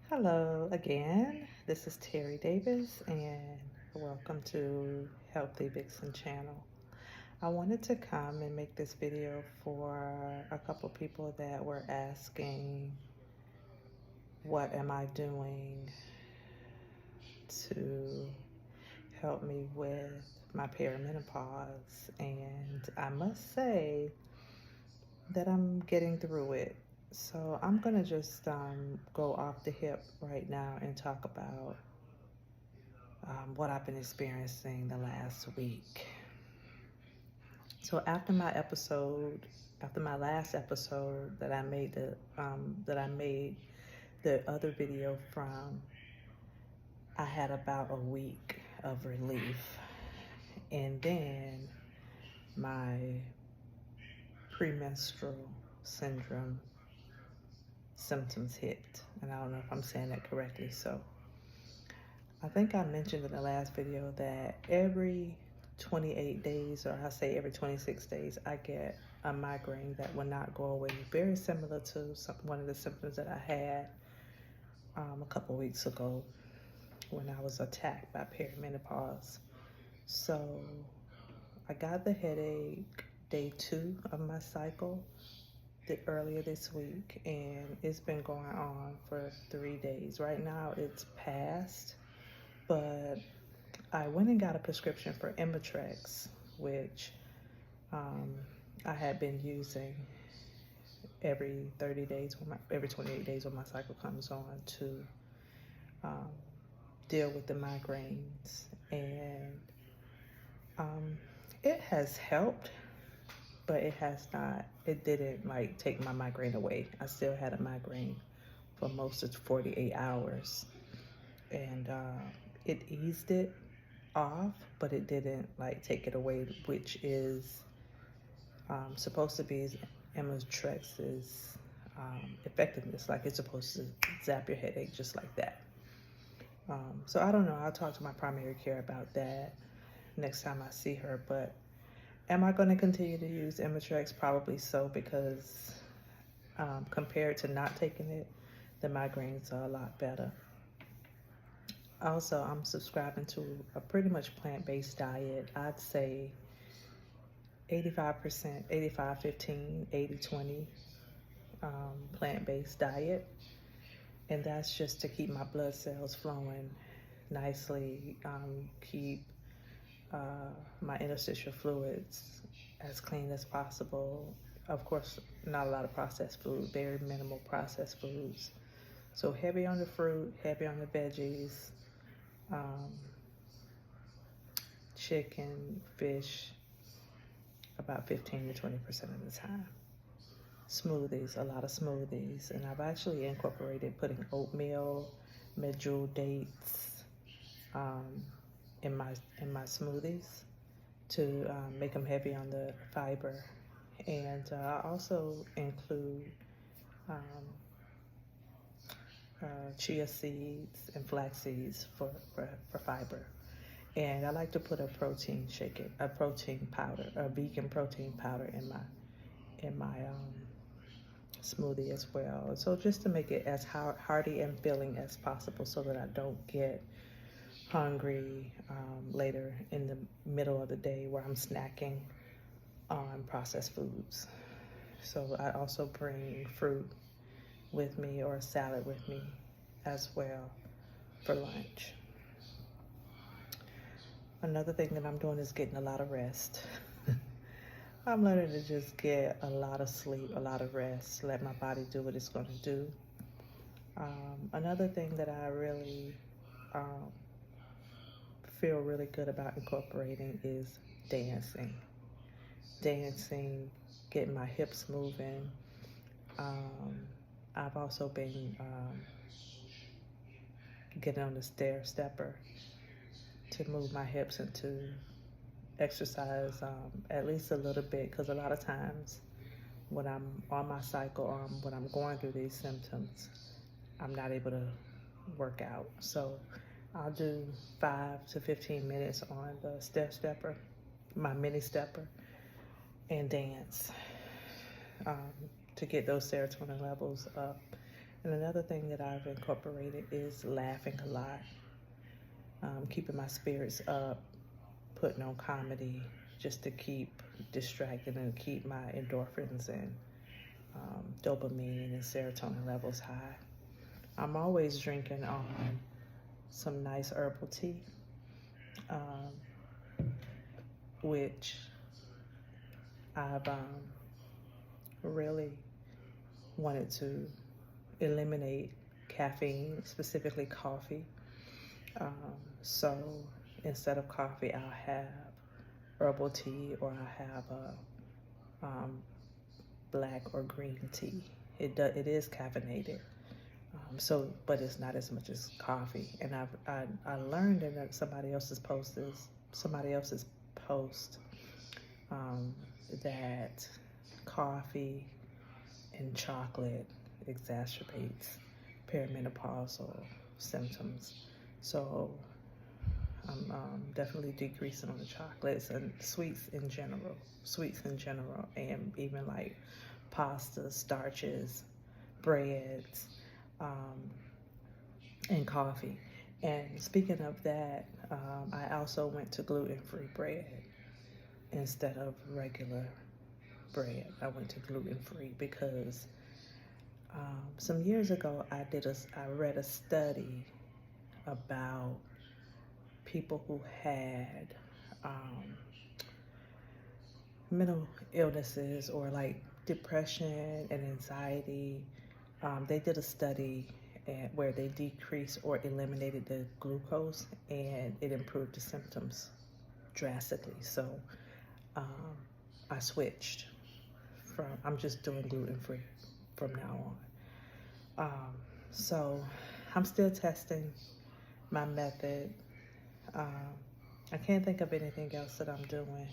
Hello again. This is Terry Davis, and welcome to Healthy Vixen channel. I wanted to come and make this video for a couple people that were asking, what am I doing to help me with my perimenopause? And I must say that I'm getting through it. So I'm gonna just go off the hip right now and talk about what I've been experiencing the last week. So after my last episode that I made the other video from, I had about a week of relief, and then my premenstrual syndrome symptoms hit, and I don't know if I'm saying that correctly. So I think I mentioned in the last video that every 28 days, or I say every 26 days, I get a migraine that will not go away. Very similar to one of the symptoms that I had a couple weeks ago when I was attacked by perimenopause. So I got the headache day 2 of my cycle earlier this week, and it's been going on for 3 days. Right now it's past, but I went and got a prescription for Imitrex, which I had been using every 30 days, every 28 days when my cycle comes on, to deal with the migraines. And it has helped, but it didn't like take my migraine away. I still had a migraine for most of 48 hours. And it eased it off, but it didn't like take it away, which is supposed to be Imitrex's effectiveness. Like, it's supposed to zap your headache just like that. So I don't know. I'll talk to my primary care about that next time I see her. But am I going to continue to use Imitrex? Probably so, because compared to not taking it, the migraines are a lot better. Also, I'm subscribing to a pretty much plant-based diet. I'd say 85%, 85-15, 80-20 plant-based diet. And that's just to keep my blood cells flowing nicely, keep my interstitial fluids as clean as possible. Of course, not a lot of processed food, very minimal processed foods. So heavy on the fruit, heavy on the veggies, chicken, fish, about 15 to 20% of the time. Smoothies, a lot of smoothies. And I've actually incorporated putting oatmeal, medjool dates in my smoothies to make them heavy on the fiber. And I also include chia seeds and flax seeds for fiber. And I like to put a protein powder, a vegan protein powder in my smoothie as well. So just to make it as hearty and filling as possible, so that I don't get hungry later in the middle of the day where I'm snacking on processed foods. So I also bring fruit with me, or a salad with me as well, for lunch. Another thing that I'm doing is getting a lot of rest. I'm learning to just get a lot of sleep, a lot of rest, let my body do what it's going to do. Another thing that I really feel really good about incorporating is dancing. Dancing, getting my hips moving. I've also been getting on the stair stepper to move my hips and to exercise at least a little bit, because a lot of times when I'm on my cycle, when I'm going through these symptoms, I'm not able to work out. So I'll do 5 to 15 minutes on the stair stepper, my mini stepper, and dance to get those serotonin levels up. And another thing that I've incorporated is laughing a lot, keeping my spirits up, putting on comedy just to keep distracted and keep my endorphins and dopamine and serotonin levels high. I'm always drinking some nice herbal tea, which I've really wanted to eliminate caffeine, specifically coffee. So instead of coffee, I'll have herbal tea, or I'll have a black or green tea. It is caffeinated, but it's not as much as coffee. And I learned in somebody else's post that coffee and chocolate exacerbates perimenopausal symptoms. So I'm definitely decreasing on the chocolates and sweets in general, and even like pastas, starches, breads, and coffee. And speaking of that, I also went to gluten-free bread instead of regular bread. I went to gluten-free because some years ago I read a study about people who had mental illnesses or like depression and anxiety. They did a study where they decreased or eliminated the glucose, and it improved the symptoms drastically. So I switched I'm just doing gluten-free from now on. So I'm still testing my method. I can't think of anything else that I'm doing.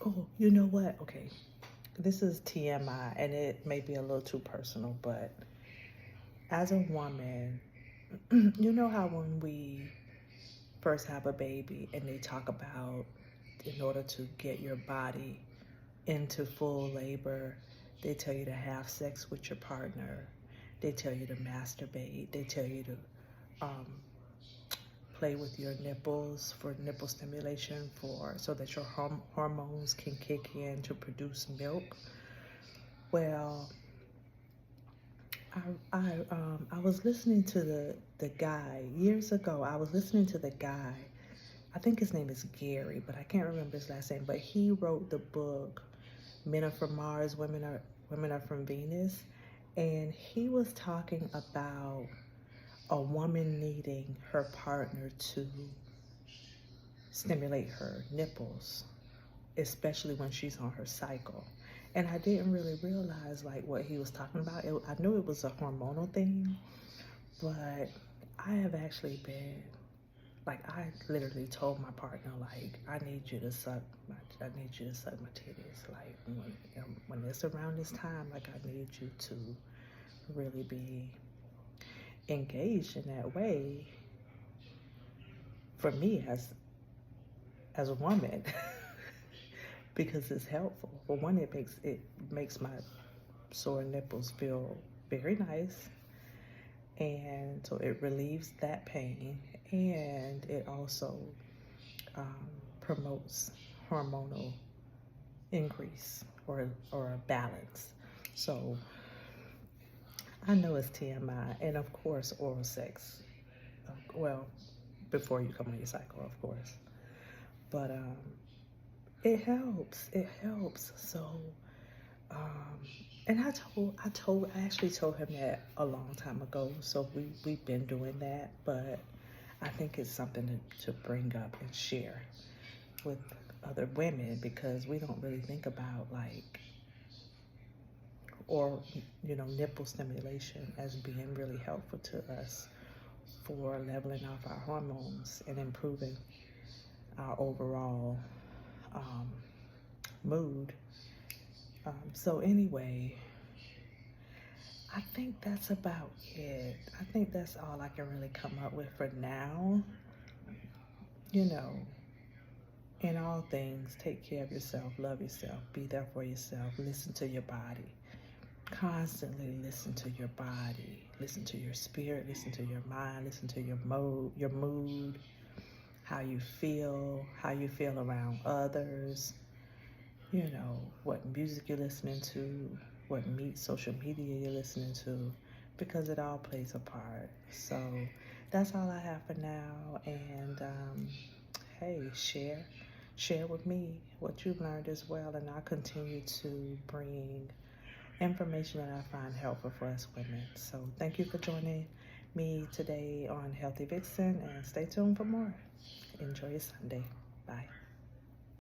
Oh, you know what? Okay, this is TMI, and it may be a little too personal, but as a woman, you know how when we first have a baby and they talk about in order to get your body into full labor, they tell you to have sex with your partner, they tell you to masturbate, they tell you to play with your nipples for nipple stimulation, so that your hormones can kick in to produce milk. Well, I was listening to the guy years ago. I was listening to the guy. I think his name is Gary, but I can't remember his last name. But he wrote the book "Men Are From Mars, Women Are From Venus," and he was talking about a woman needing her partner to stimulate her nipples, especially when she's on her cycle. And I didn't really realize like what he was talking about. I knew it was a hormonal thing, but I have actually been like, I literally told my partner, like, I need you to suck my titties. Like when it's around this time, like I need you to really be engaged in that way for me as a woman. Because it's helpful. For one, it makes my sore nipples feel very nice, and so it relieves that pain, and it also promotes hormonal increase or balance. So I know it's TMI, and of course oral sex. Well, before you come on your cycle, of course, but it helps. So, and I actually told him that a long time ago. So we've been doing that, but I think it's something to bring up and share with other women, because we don't really think about like, or nipple stimulation as being really helpful to us for leveling off our hormones and improving our overall mood. So anyway, I think that's about it. I think that's all I can really come up with for now. In all things, take care of yourself, love yourself, be there for yourself, listen to your body. constantly listen to your body, listen to your spirit, listen to your mind, listen to your mood, how you feel around others, you know, what music you're listening to, what social media you're listening to, because it all plays a part. So that's all I have for now. And hey, share with me what you've learned as well, and I'll continue to bring information that I find helpful for us women. So thank you for joining me today on Healthy Vixen, and stay tuned for more. Enjoy your Sunday. Bye.